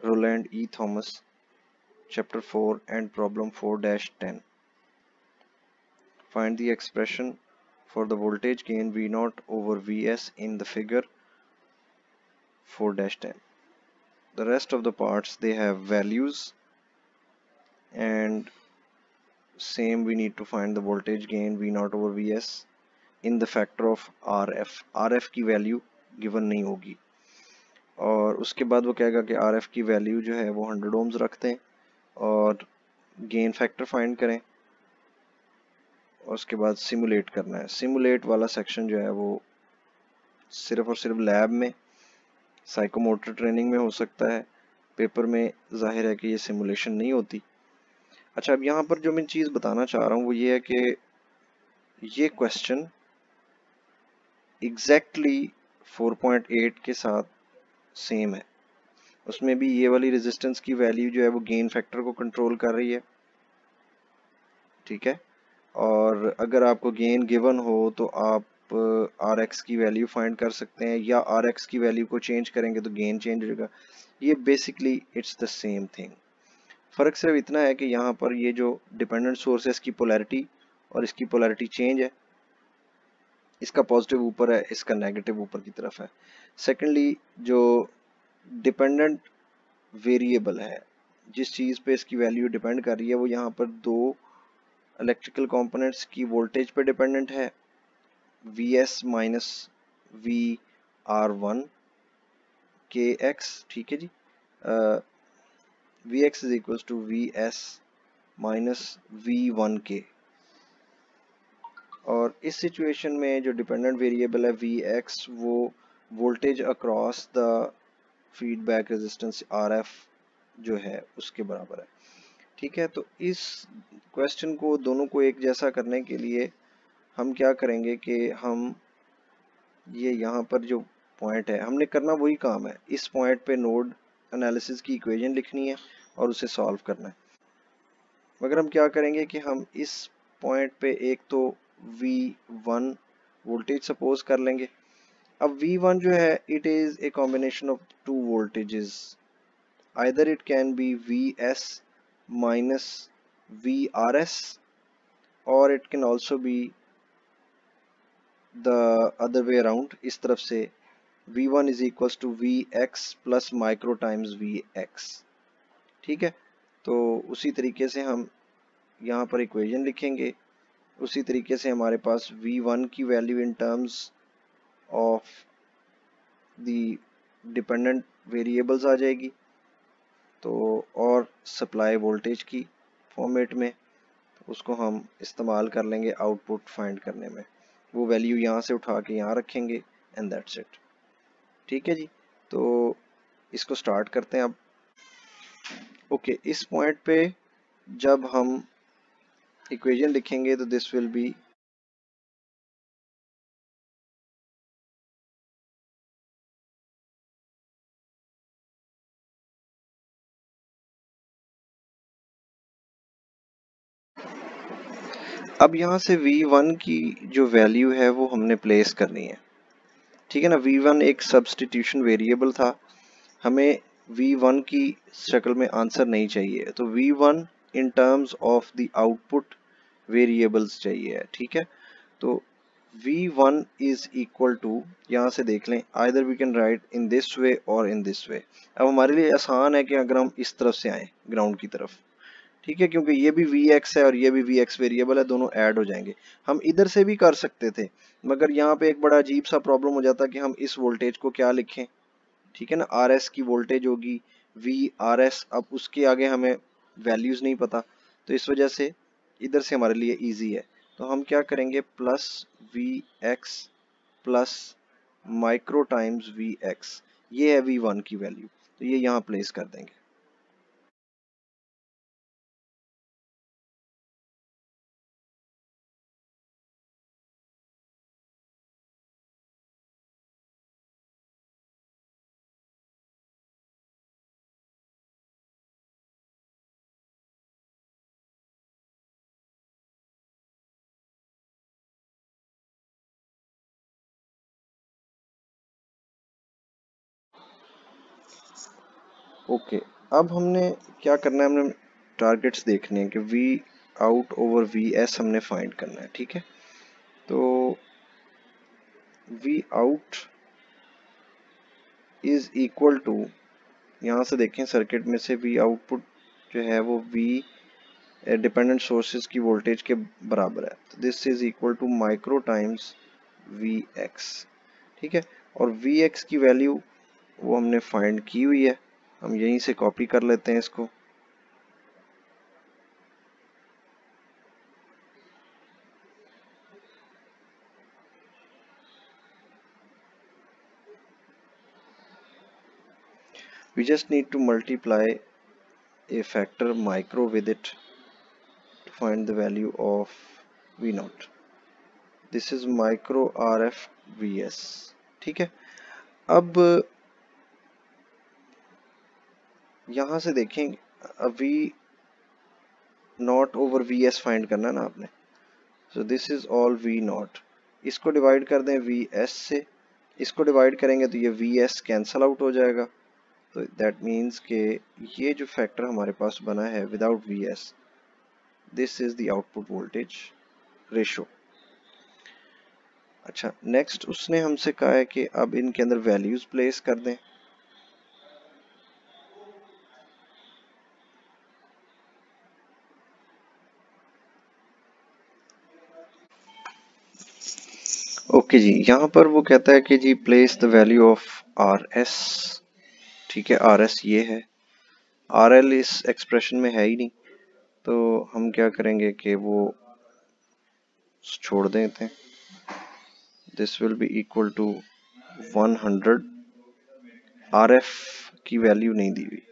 Roland E. Thomas, Chapter 4 and Problem 4-10. Find the expression for the voltage gain V0 over Vs in the figure 4-10. The rest of the parts, they have values, and same we need to find the voltage gain V0 over Vs in the factor of RF. RF की value given नहीं होगी, और उसके बाद वो कहेगा कि RF की वैल्यू जो है वो 100 ohms रखते हैं और गेन फैक्टर फाइंड करें, और उसके बाद सिमुलेट करना है। सिमुलेट वाला सेक्शन जो है वो सिर्फ और सिर्फ लैब में, साइकोमोटर ट्रेनिंग में हो सकता है, पेपर में जाहिर है कि ये सिमुलेशन नहीं होती। अच्छा, अब यहाँ पर जो मैं चीज़ बताना चाह रहा हूँ वो ये है कि ये क्वेश्चन एग्जैक्टली 4.8 के साथ सेम है। उसमें भी ये वाली रेजिस्टेंस की वैल्यू जो है वो गेन फैक्टर को कंट्रोल कर रही है, ठीक है। और अगर आपको गेन गिवन हो तो आप आर एक्स की वैल्यू फाइंड कर सकते हैं, या आर एक्स की वैल्यू को चेंज करेंगे तो गेन चेंज हो जाएगा। ये basically it's the same thing. फर्क सिर्फ इतना है कि यहाँ पर ये जो डिपेंडेंट सोर्स है इसकी पोलैरिटी और इसकी पोलैरिटी चेंज है, इसका पॉजिटिव ऊपर है, इसका नेगेटिव ऊपर की तरफ है। सेकेंडली, जो डिपेंडेंट वेरिएबल है, जिस चीज़ पे इसकी वैल्यू डिपेंड कर रही है, वो यहाँ पर दो इलेक्ट्रिकल कंपोनेंट्स की वोल्टेज पे डिपेंडेंट है, Vs माइनस VR1 kx, ठीक है जी। Vx is equals to Vs minus V1k। और इस सिचुएशन में जो डिपेंडेंट वेरिएबल है Vx, वो voltage across the feedback resistance RF जो है उसके बराबर है, ठीक है। तो इस क्वेश्चन को दोनों को एक जैसा करने के लिए हम क्या करेंगे कि हम ये यहाँ पर जो पॉइंट है, हमने करना वही काम है, इस पॉइंट पे नोड एनालिसिस की इक्वेशन लिखनी है और उसे सॉल्व करना है। मगर हम क्या करेंगे कि हम इस पॉइंट पे एक तो V1 वोल्टेज सपोज कर लेंगे। अब V1 जो है, it is a combination of two voltages, either it can be Vs minus VRs, और it can also be the other way around, इस तरफ से V1 is equals to Vx plus micro times Vx, ठीक है। तो उसी तरीके से हम यहाँ पर इक्वेशन लिखेंगे, उसी तरीके से हमारे पास V1 की value in terms of the dependent variables आ जाएगी, तो और सप्लाई वोल्टेज की फॉर्मेट में उसको हम इस्तेमाल कर लेंगे आउटपुट फाइंड करने में। वो वैल्यू यहाँ से उठा के यहाँ रखेंगे एंड दैट्स इट, ठीक है जी। तो इसको स्टार्ट करते हैं अब। ओके, इस पॉइंट पे जब हम इक्वेशन लिखेंगे तो दिस विल बी अब यहाँ से V1 की जो वैल्यू है वो हमने प्लेस करनी है, ठीक है ना। V1 एक सब्स्टिट्यूशन वेरिएबल था, हमें V1 की शक्ल में आंसर नहीं चाहिए, तो V1 in terms of the output variables चाहिए, ठीक है। तो V1 इज इक्वल टू, यहाँ से देख लें, either we can write in this way और इन दिस वे। अब हमारे लिए आसान है कि अगर हम इस तरफ से आए ग्राउंड की तरफ, ठीक है, क्योंकि ये भी Vx है और ये भी Vx वेरिएबल है, दोनों ऐड हो जाएंगे। हम इधर से भी कर सकते थे, मगर यहाँ पे एक बड़ा अजीब सा प्रॉब्लम हो जाता कि हम इस वोल्टेज को क्या लिखें, ठीक है ना। RS की वोल्टेज होगी VRS, अब उसके आगे हमें वैल्यूज नहीं पता, तो इस वजह से इधर से हमारे लिए इजी है। तो हम क्या करेंगे, plus Vx plus micro times Vx, ये है V1 की वैल्यू, तो ये यहाँ प्लेस कर देंगे। ओके, अब हमने क्या करना है, हमने टारगेट्स देखने हैं कि V out over V S हमने फाइंड करना है। ठीक है, तो V out is equal to, यहाँ से देखें सर्किट में से वी आउटपुट जो है वो वी डिपेंडेंट सोर्सेज की वोल्टेज के बराबर है। तो this is equal to micro times V X. ठीक है, और वी एक्स की वैल्यू वो हमने फाइंड की हुई है, हम यहीं से कॉपी कर लेते हैं इसको। We just need to multiply a factor micro with it to find the value of V naught. This is micro RF VS. ठीक है, अब यहां से देखें, V naught over VS find करना है ना आपने। So this is all V naught. इसको डिवाइड कर दें VS से, इसको डिवाइड करेंगे तो ये VS कैंसल आउट हो जाएगा। तो दैट मीन्स के ये जो फैक्टर हमारे पास बना है without VS, this is the output voltage ratio. अच्छा, नेक्स्ट उसने हमसे कहा है कि अब इनके अंदर वैल्यूज प्लेस कर दें। ओके जी, यहाँ पर वो कहता है कि जी place the value of R S. ठीक है, आर एस ये है, आर एल इस एक्सप्रेशन में है ही नहीं, तो हम क्या करेंगे कि वो छोड़ देते हैं। This will be equal to 100, R F की वैल्यू नहीं दी हुई,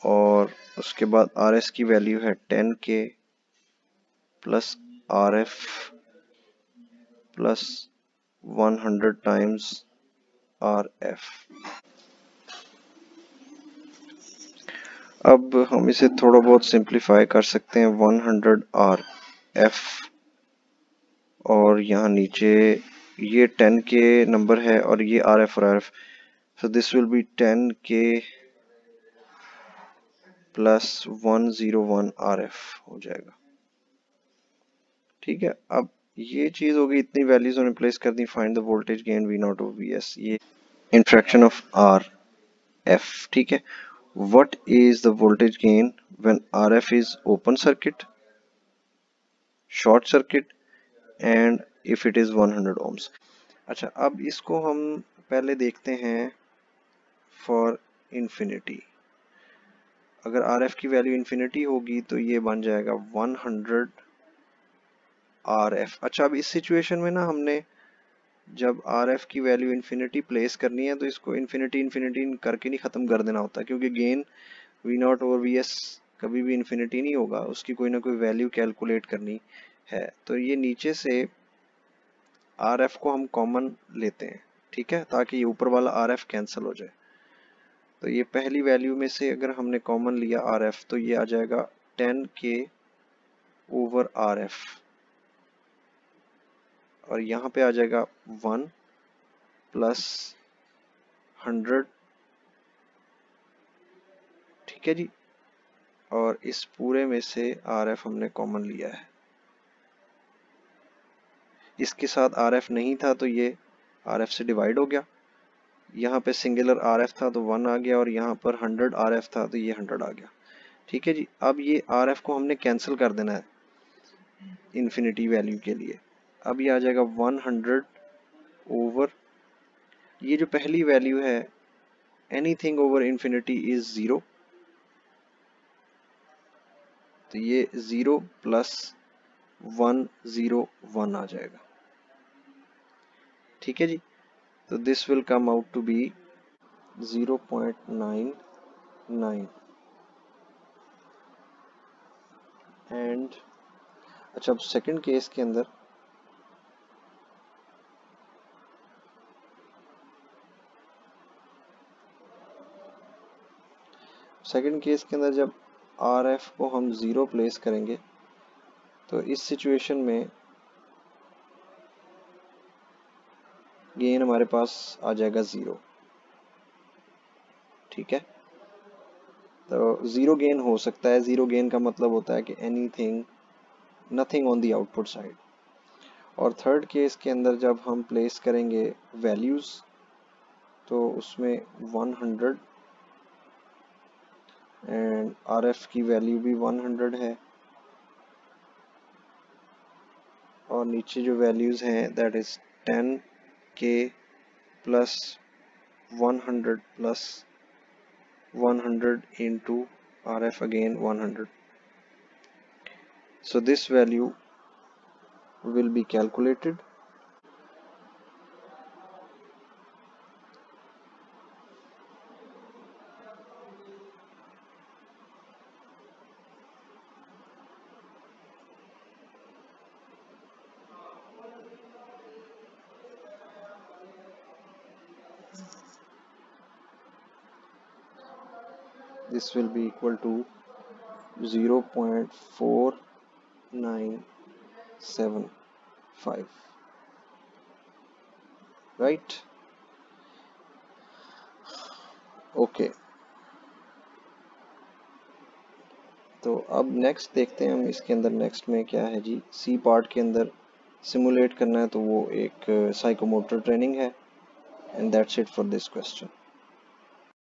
और उसके बाद आर एस की वैल्यू है 10K plus R F plus 100 times R F. अब हम इसे थोड़ा बहुत सिंप्लीफाई कर सकते हैं, 100 आर एफ, और यहाँ नीचे ये 10K नंबर है और ये आर एफ और R F, so this will B 10K plus 101 R F हो जाएगा। ठीक है, अब ये चीज होगी, इतनी वैल्यूज हमने प्लेस कर दी। Find the voltage gain V naught of V S, ये in fraction of R F. ठीक है, what is the voltage gain when R F is open circuit, short circuit and if it is 100 ohms। अच्छा, अब इसको हम पहले देखते हैं फॉर इंफिनिटी। अगर आर एफ की वैल्यू इंफिनिटी होगी तो ये बन जाएगा 100 आर एफ। अच्छा, अब इस सिचुएशन में ना हमने जब आर एफ की वैल्यू इन्फिनिटी प्लेस करनी है तो इसको इन्फिनिटी इन्फिनिटी करके नहीं ख़त्म कर देना होता, क्योंकि gain V not over V S कभी भी इन्फिनिटी नहीं होगा, उसकी कोई ना कोई वैल्यू कैलकुलेट करनी है। तो ये नीचे से आर एफ को हम कॉमन लेते हैं, ठीक है, ताकि ये ऊपर वाला आर एफ कैंसिल हो जाए। तो ये पहली वैल्यू में से अगर हमने कॉमन लिया आर एफ, तो ये आ जाएगा 10K ओवर आर एफ, और यहाँ पे आ जाएगा 1 प्लस 100। ठीक है जी, और इस पूरे में से आर एफ हमने कॉमन लिया है। इसके साथ आर एफ नहीं था तो ये आर एफ से डिवाइड हो गया, यहाँ पे सिंगुलर आर एफ था तो 1 आ गया, और यहाँ पर 100 आर एफ था तो ये 100 आ गया। ठीक है जी, अब ये आर एफ को हमने कैंसिल कर देना है इन्फिनिटी वैल्यू के लिए। अब ये आ जाएगा 100 ओवर, ये जो पहली वैल्यू है एनीथिंग ओवर इन्फिनिटी इज 0, तो ये 0 प्लस 101 आ जाएगा। ठीक है जी, तो this will come out to be 0.99 and. अच्छा, अब सेकंड केस के अंदर जब आर एफ को हम 0 प्लेस करेंगे तो इस सिचुएशन में गेन हमारे पास आ जाएगा 0। ठीक है, तो जीरो गेन हो सकता है। जीरो गेन का मतलब होता है कि anything, nothing on the output side. और थर्ड केस के अंदर जब हम प्लेस करेंगे वैल्यूज, तो उसमें 100 एंड RF की वैल्यू भी 100 है, और नीचे जो वैल्यूज हैं that is 10K plus 100 plus 100 into RF again 100. So this value will be calculated. This will be equal to 0.4975, right? Okay. तो अब नेक्स्ट देखते हैं हम इसके अंदर, नेक्स्ट में क्या है जी। सी पार्ट के अंदर सिमुलेट करना है, तो वो एक साइकोमोटर ट्रेनिंग है, and that's it for this question.